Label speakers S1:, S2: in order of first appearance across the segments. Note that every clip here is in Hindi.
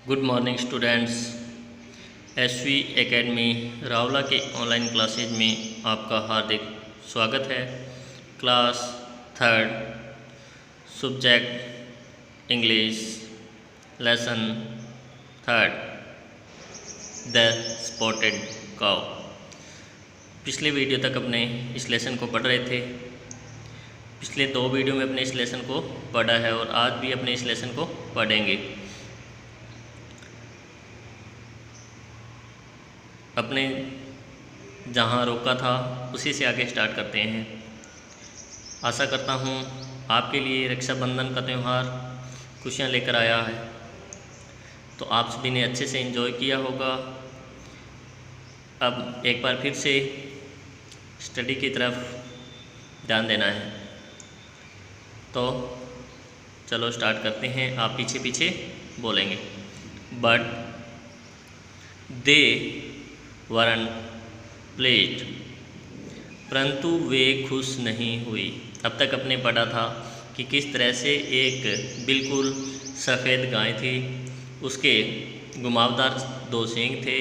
S1: Good morning students. SV academy Rawla के ऑनलाइन क्लासेज में आपका हार्दिक स्वागत है। Class third, subject English, lesson third, the spotted cow. पिछले वीडियो तक अपने इस लेसन को पढ़ रहे थे। पिछले दो वीडियो में अपने इस लेसन को पढ़ा है और आज भी अपने इस लेसन को पढ़ेंगे। अपने जहाँ रोका था उसी से आगे स्टार्ट करते हैं। आशा करता हूँ आपके लिए रक्षाबंधन का त्यौहार खुशियाँ लेकर आया है, तो आप सभी ने अच्छे से एंजॉय किया होगा। अब एक बार फिर से स्टडी की तरफ ध्यान देना है, तो चलो स्टार्ट करते हैं। आप पीछे पीछे बोलेंगे। बट दे वरन प्लेट, परंतु वे खुश नहीं हुई। अब तक अपने पढ़ा था कि किस तरह से एक बिल्कुल सफ़ेद गाय थी, उसके घुमावदार दो सींग थे,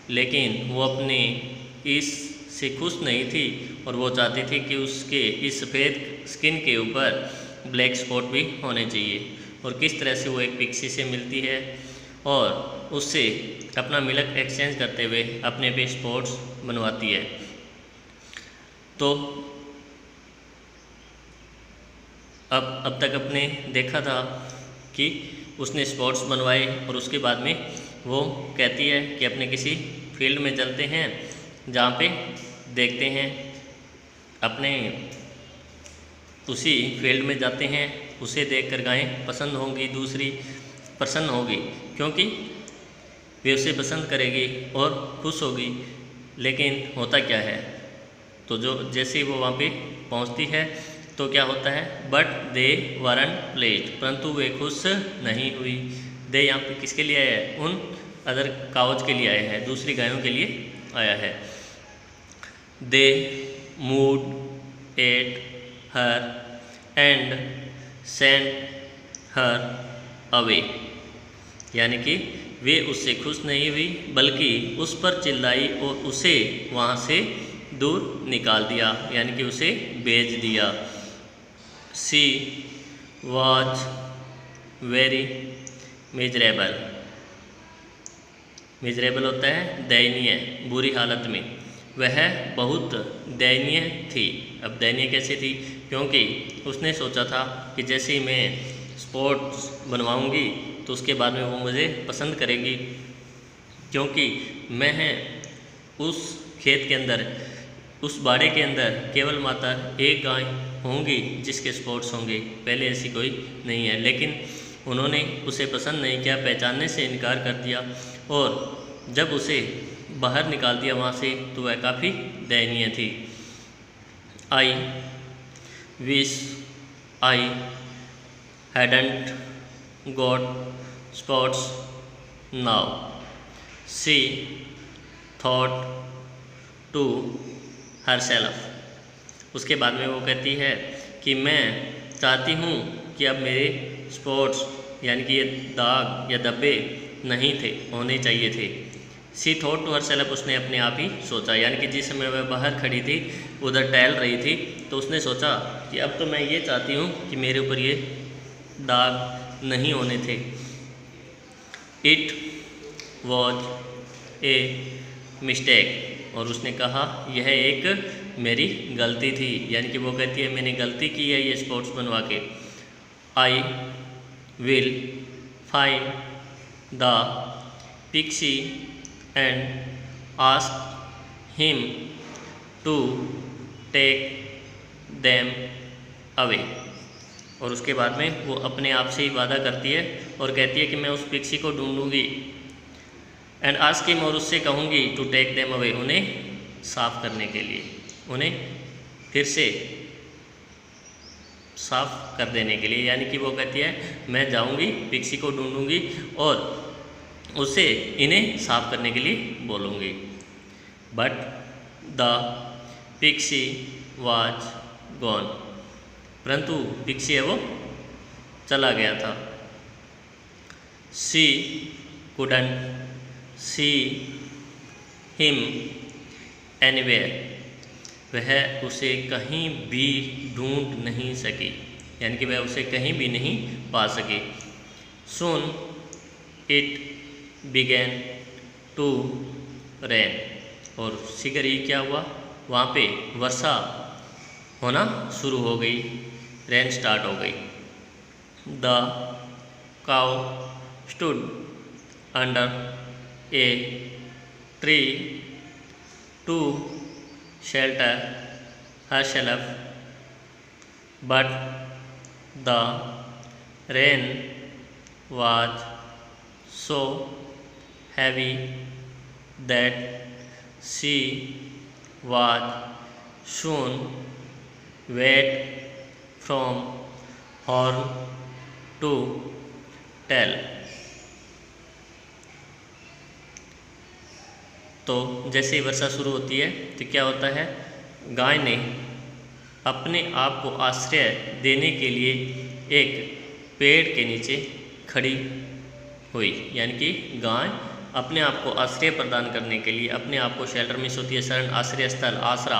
S1: लेकिन वो अपने इस से खुश नहीं थी और वो चाहती थी कि उसके इस सफ़ेद स्किन के ऊपर ब्लैक स्पॉट भी होने चाहिए। और किस तरह से वो एक पिक्सी से मिलती है और उससे अपना मिल्क एक्सचेंज करते हुए अपने पे स्पॉट्स बनवाती है। तो अब तक अपने देखा था कि उसने स्पॉट्स बनवाए और उसके बाद में वो कहती है कि अपने किसी फील्ड में चलते हैं जहाँ पे देखते हैं, अपने उसी फील्ड में जाते हैं, उसे देखकर गायें पसंद होंगी, दूसरी प्रसन्न होगी, क्योंकि वे उसे पसंद करेगी और खुश होगी। लेकिन होता क्या है, तो जो जैसे ही वो वहाँ पे पहुँचती है तो क्या होता है, बट दे वरन प्लेट, परंतु वे खुश नहीं हुई। दे यहाँ पे किसके लिए आया है, उन अदर काउज के लिए आया है, दूसरी गायों के लिए आया है। They mooed at her and sent her away, यानी कि वे उससे खुश नहीं हुई बल्कि उस पर चिल्लाई और उसे वहाँ से दूर निकाल दिया, यानी कि उसे भेज दिया। She was very miserable. Miserable होता है दयनीय, बुरी हालत में। वह बहुत दयनीय थी। अब दयनीय कैसे थी, क्योंकि उसने सोचा था कि जैसे ही मैं स्पोर्ट्स बनवाऊंगी तो उसके बाद में वो मुझे पसंद करेगी, क्योंकि मैं उस खेत के अंदर, उस बाड़े के अंदर केवल मात्र एक गाय होंगी जिसके स्पोर्ट्स होंगे, पहले ऐसी कोई नहीं है। लेकिन उन्होंने उसे पसंद नहीं किया, पहचानने से इनकार कर दिया और जब उसे बाहर निकाल दिया वहाँ से तो वह काफ़ी दयनीय थी। I wish I hadn't got spots now, she thought to herself। उसके बाद में वो कहती है कि मैं चाहती हूँ कि अब मेरे स्पॉट्स, यानी कि ये दाग या धब्बे नहीं थे, होने चाहिए थे। सी थॉट टू हरसेल्फ, उसने अपने आप ही सोचा, यानी कि जिस समय वह बाहर खड़ी थी, उधर टहल रही थी, तो उसने सोचा कि अब तो मैं ये चाहती हूँ कि मेरे ऊपर ये दाग नहीं होने थे। इट वॉज ए मिस्टेक, और उसने कहा यह एक मेरी गलती थी, यानी कि वो कहती है मैंने गलती की है ये स्पॉट्स बनवा के। I will find the pixie and ask him to take them away. और उसके बाद में वो अपने आप से ही वादा करती है और कहती है कि मैं उस पिक्सी को ढूंढूंगी। एंड आस्क हिम, और उससे कहूँगी टू टेक देम अवे, उन्हें साफ़ करने के लिए, उन्हें फिर से साफ़ कर देने के लिए। यानी कि वो कहती है मैं जाऊँगी, पिक्सी को ढूंढूंगी और उसे इन्हें साफ़ करने के लिए बोलूँगी। But the pixie was gone, परंतु पिक्सी है वो चला गया था। She couldn't see him anywhere, वह उसे कहीं भी ढूंढ नहीं सकी, यानी कि वह उसे कहीं भी नहीं पा सकी। Soon it began to rain, और शीघ्र ही क्या हुआ, वहाँ पे वर्षा होना शुरू हो गई, रेन स्टार्ट हो गई। The cow stood under a tree to shelter herself, but the rain was so heavy that she was soon wet from horn to tail। तो जैसे ही वर्षा शुरू होती है तो क्या होता है, गाय ने अपने आप को आश्रय देने के लिए एक पेड़ के नीचे खड़ी हुई, यानी कि गाय अपने आप को आश्रय प्रदान करने के लिए, अपने आप को शेल्टर मिस होती है, शरण, आश्रय स्थल, आसरा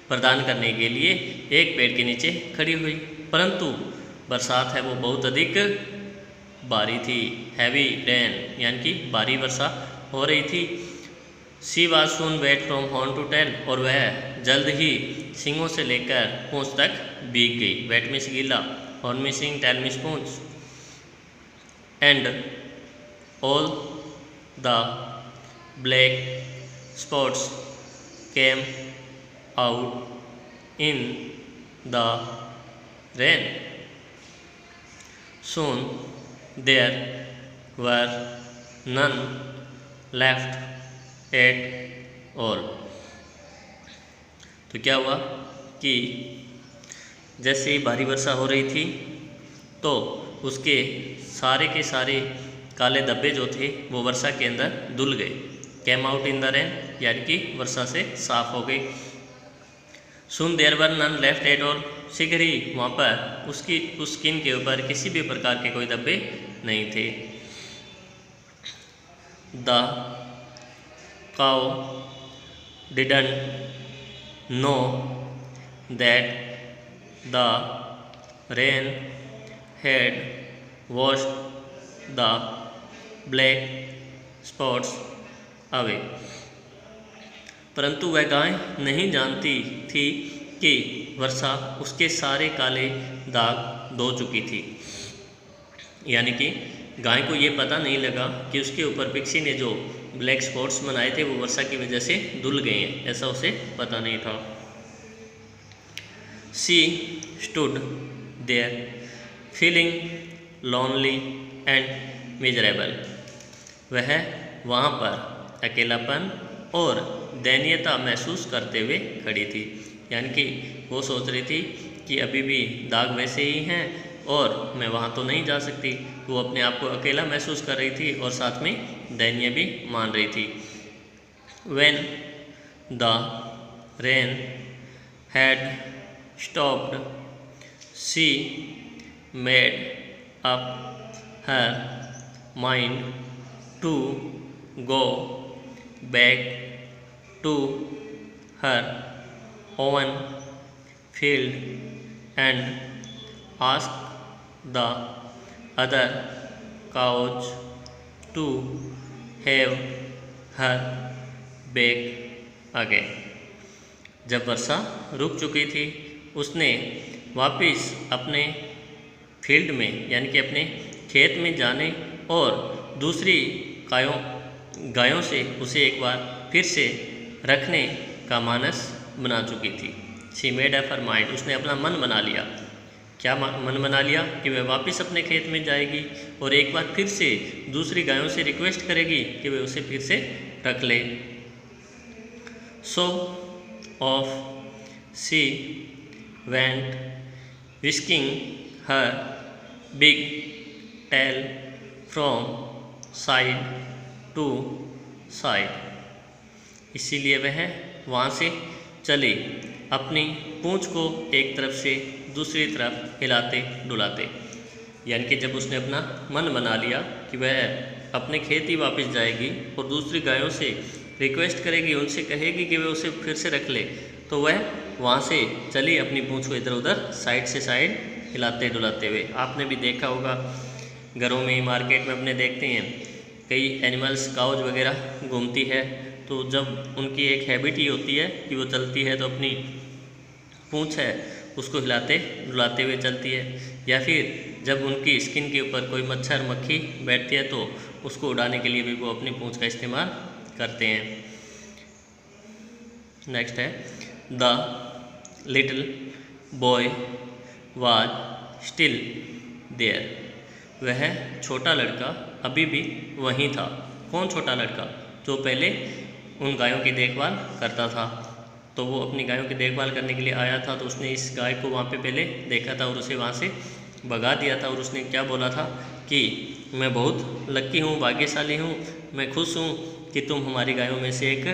S1: प्रदान करने के लिए एक पेड़ के नीचे खड़ी हुई। परंतु बरसात है वो बहुत अधिक भारी थी, हैवी रेन, यानी कि भारी वर्षा हो रही थी। She was soon wet from horn to tail, और वह जल्द ही सींगों से लेकर पूंछ तक भीग गई। वेट मिस गीला, horn miss seeing, tell miss Poonch. And all the black spots came out in the rain. Soon there were none left at all। तो क्या हुआ कि जैसे ही भारी वर्षा हो रही थी तो उसके सारे के सारे काले धब्बे जो थे वो वर्षा के अंदर धुल गए। Came out in the rain, यानी कि वर्षा से साफ हो गई। Soon there were none left at all, शीघ्र ही वहाँ पर उस स्किन के ऊपर किसी भी प्रकार के कोई धब्बे नहीं थे। The cow didn't know that the rain had washed the black spots away। परंतु वह गाय नहीं जानती थी कि वर्षा उसके सारे काले दाग धो चुकी थी, यानी कि गाय को ये पता नहीं लगा कि उसके ऊपर पिक्सी ने जो ब्लैक स्पॉट्स बनाए थे वो वर्षा की वजह से धुल गए हैं, ऐसा उसे पता नहीं था। She stood there feeling lonely and miserable, वह वहाँ पर अकेलापन और दयनीयता महसूस करते हुए खड़ी थी, यानी कि वो सोच रही थी कि अभी भी दाग वैसे ही हैं और मैं वहाँ तो नहीं जा सकती। वो अपने आप को अकेला महसूस कर रही थी और साथ में दयनीय भी मान रही थी। When the rain had stopped, she made up her mind to go back to her own field and ask the other cows to have her back again। जब वर्षा रुक चुकी थी उसने वापस अपने फील्ड में, यानी कि अपने खेत में जाने और दूसरी गायों से उसे एक बार फिर से रखने का मानस बना चुकी थी। She made up her mind, उसने अपना मन बना लिया। क्या मन बना लिया कि वह वापस अपने खेत में जाएगी और एक बार फिर से दूसरी गायों से रिक्वेस्ट करेगी कि वे उसे फिर से रख ले। So off she went whisking her big tail from side to side. इसीलिए वह वहाँ से चली, अपनी पूँछ को एक तरफ से दूसरी तरफ हिलाते डुलाते। यानी कि जब उसने अपना मन बना लिया कि वह अपने खेत ही वापस जाएगी और दूसरी गायों से रिक्वेस्ट करेगी, उनसे कहेगी कि वे उसे फिर से रख ले, तो वह वहाँ से चली अपनी पूँछ को इधर उधर साइड से साइड हिलाते डुलाते हुए। आपने भी देखा होगा, घरों में, मार्केट में अपने देखते हैं कई एनिमल्स, काउज वगैरह घूमती है, तो जब उनकी एक हैबिट ही होती है कि वो चलती है तो अपनी पूँछ है उसको हिलाते डुलाते हुए चलती है, या फिर जब उनकी स्किन के ऊपर कोई मच्छर मक्खी बैठती है तो उसको उड़ाने के लिए भी वो अपनी पूँछ का इस्तेमाल करते हैं। नेक्स्ट है, the little boy was still there. वह छोटा लड़का अभी भी वहीं था। कौन छोटा लड़का? जो पहले उन गायों की देखभाल करता था। तो वो अपनी गायों की देखभाल करने के लिए आया था, तो उसने इस गाय को वहाँ पे पहले देखा था और उसे वहाँ से भगा दिया था। और उसने क्या बोला था कि मैं बहुत लक्की हूँ, भाग्यशाली हूँ, मैं खुश हूँ कि तुम हमारी गायों में से एक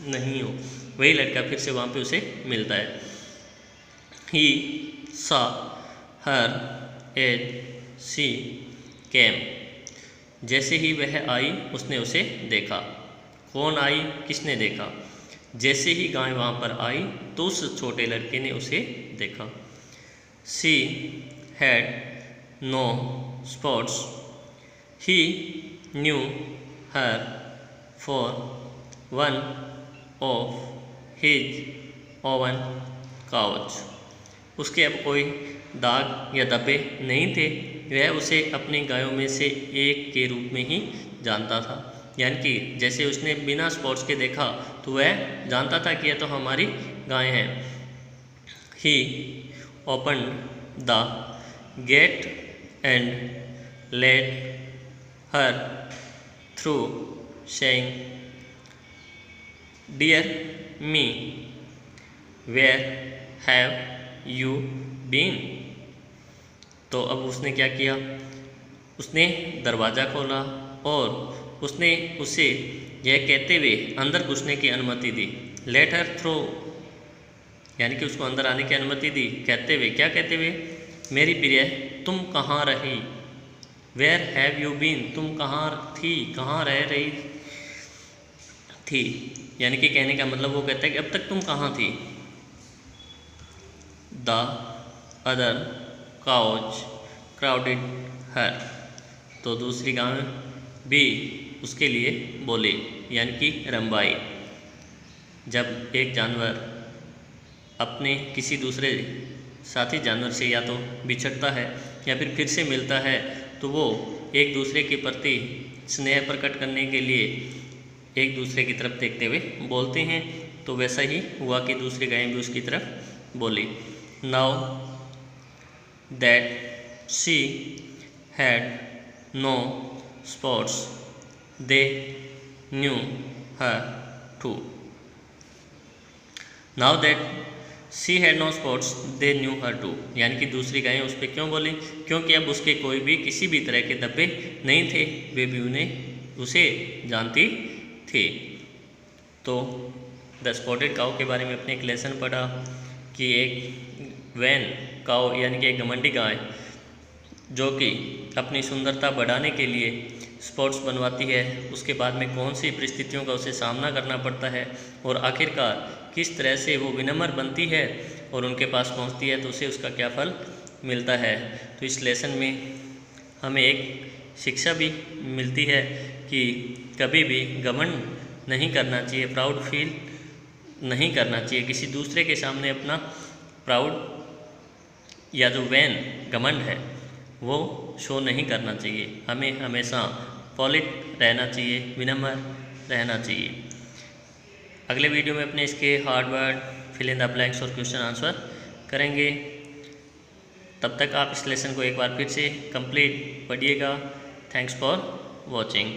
S1: नहीं हो। वही लड़का फिर से वहाँ पे उसे मिलता है। ही सा हर एज सी केम। जैसे ही वह आई उसने उसे देखा। कौन आई? किसने देखा? जैसे ही गाय वहाँ पर आई तो उस छोटे लड़के ने उसे देखा। She had no spots, he knew her for one of his own cows. उसके अब कोई दाग या धब्बे नहीं थे, वह उसे अपनी गायों में से एक के रूप में ही जानता था। यानी कि जैसे उसने बिना स्पॉट्स के देखा तो वह जानता था कि यह तो हमारी गाय हैं। He open the gate and let her through saying, dear me, where have you been. तो अब उसने क्या किया? उसने दरवाज़ा खोला और उसने उसे यह कहते हुए अंदर घुसने की अनुमति दी। लेट हर थ्रो, यानी कि उसको अंदर आने की अनुमति दी। कहते हुए, क्या कहते हुए? मेरी प्रिय तुम कहाँ रही? वेयर हैव यू बीन, तुम कहाँ थी, कहाँ रह रही थी। यानी कि कहने का मतलब वो कहता है कि अब तक तुम कहाँ थी। द अदर काउज क्राउडेड हर। तो दूसरी गाय भी उसके लिए बोले, यानी कि रंबाई। जब एक जानवर अपने किसी दूसरे साथी जानवर से या तो बिछड़ता है या फिर से मिलता है, तो वो एक दूसरे के प्रति स्नेह प्रकट करने के लिए एक दूसरे की तरफ देखते हुए बोलते हैं। तो वैसा ही हुआ कि दूसरी गायें भी उसकी तरफ बोली। Now that she had no spots they knew her too. Now that she had no spots they knew her too, यानी कि दूसरी गायें उस पर क्यों बोली? क्योंकि अब उसके कोई भी किसी भी तरह के धब्बे नहीं थे, वे भी उसे जानती थी। तो द स्पॉटेड काऊ के बारे में अपने एक लेसन पढ़ा कि एक वैन काऊ यानी कि एक घमंडी गाय जो कि अपनी सुंदरता बढ़ाने के लिए स्पॉट्स बनवाती है, उसके बाद में कौन सी परिस्थितियों का उसे सामना करना पड़ता है और आखिरकार किस तरह से वो विनम्र बनती है और उनके पास पहुंचती है तो उसे उसका क्या फल मिलता है। तो इस लेसन में हमें एक शिक्षा भी मिलती है कि कभी भी घमंड नहीं करना चाहिए, प्राउड फील नहीं करना चाहिए, किसी दूसरे के सामने अपना प्राउड या जो वैन घमंड है वो शो नहीं करना चाहिए। हमें हमेशा पॉलिट रहना चाहिए, विनम्र रहना चाहिए। अगले वीडियो में अपने इसके hard word, fill in the blanks और क्वेश्चन आंसर करेंगे। तब तक आप इस लेसन को एक बार फिर से कंप्लीट पढ़िएगा। Thanks for watching.